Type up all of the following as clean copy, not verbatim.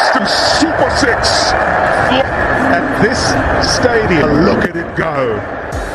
Boston Super Six. At this stadium, look at it go.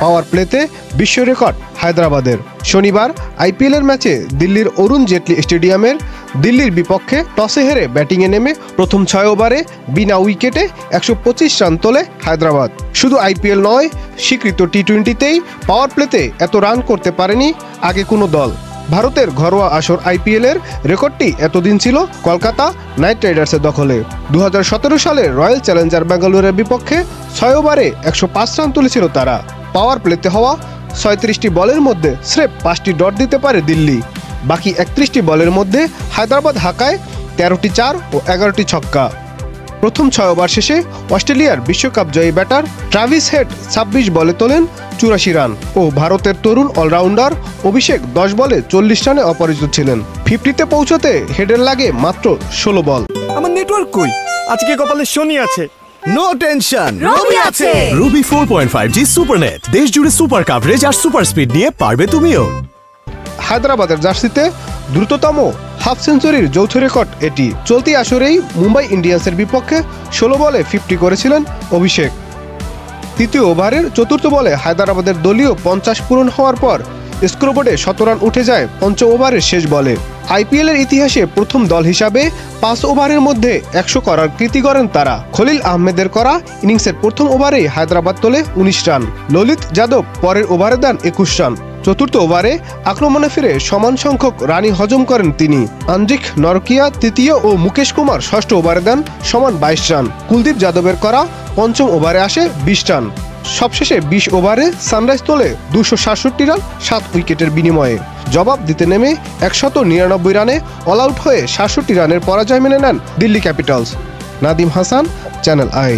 পাওয়ার প্লেতে বিশ্ব record হায়দ্রাবাদের। শনিবার আইপিএলের ম্যাচে দিল্লির অরুণ জেটলি স্টেডিয়ামের দিল্লির বিপক্ষে টসে হেরে ব্যাটিংয়ে নেমে প্রথম 6 ওভারে বিনা উইকেটে 125 রান তোলে হায়দ্রাবাদ। শুধু আইপিএল নয়, স্বীকৃত টি-20তেই পাওয়ার প্লেতে এত রান করতে পারেনি আগে কোনো দল। ভারতের ঘরোয়া আসর আইপিএলের রেকর্ডটি এতদিন ছিল কলকাতা নাইট রাইডার্সের দখলে। 2017 সালে রয়্যাল চ্যালেঞ্জার ব্যাঙ্গালোরের বিপক্ষে 6 ওভারে 105 রান তুলেছিল তারা। পাওয়ার প্লেতে হওয়া 37টি বলের মধ্যে স্রেফ 5টি ডট দিতে পারে দিল্লি। বাকি 31টি বলের মধ্যে হায়দ্রাবাদ হাঁকায় 13টি 4 ও 11টি ছক্কা। প্রথম 6 ওভার শেষে অস্ট্রেলিয়ার বিশ্বকাপ জয়ী ব্যাটার ট্রাভিস হেড 26 বলে তোলেন 84 রান ও ভারতের তরুণ অলরাউন্ডার অভিষেক 10 বলে 40 রানে অপরাজিত ছিলেন। 50তে পৌঁছতে হেডের লাগে মাত্র 16 বল। আমার নেটওয়ার্ক কই? আজকে কপালে শনি আছে। নো টেনশন, রবি আছে। রুবি 4.5G সুপারনেট, দেশ জুড়ে সুপার কভারেজ আর সুপার স্পিড নিয়ে পারবে তুমিও। হায়দ্রাবাদের জার্সিতে দ্রুততম হাফ সেঞ্চুরির যৌথ রেকর্ড এটি। চলতি আসরেই মুম্বাই ইন্ডিয়ান্সের বিপক্ষে 16 বলে 50 করেছিলেন অভিষেক। তৃতীয় ওভারের চতুর্থ বলে হায়দ্রাবাদের দলীয় 50 পূরণ হওয়ার পর স্কোরবোর্ডে 17 রান উঠে যায় পঞ্চম ওভারের শেষ বলে। আইপিএলের ইতিহাসে প্রথম দল হিসাবে 5 ওভারের মধ্যে 100 করার কৃতি করেন তারা। খলিল আহমেদের করা ইনিংসের প্রথম ওভারেই হায়দ্রাবাদ তোলে 19 রান। ললিত যাদব পরের ওভারে দেন 21 রান। চতুর্থ ওভারে আক্রমণে ফিরে সমান সংখ্যক রানই হজম করেন তিনি। আন্দ্রিক নরকিয়া তৃতীয় ও মুকেশ কুমার ষষ্ঠ ওভারে দেন সমান 22 রান। কুলদীপ যাদবের করা পঞ্চম ওভারে আসে 20 রান। সবশেষে 20 ওভারে সানরাইজ তোলে 267 রান 7 উইকেটের বিনিময়ে। জবাব দিতে নেমে 199 রানে অল আউট হয়ে 67 রানের পরাজয় মেনে নেন Delhi Capitals. Nadim Hasan, Channel I.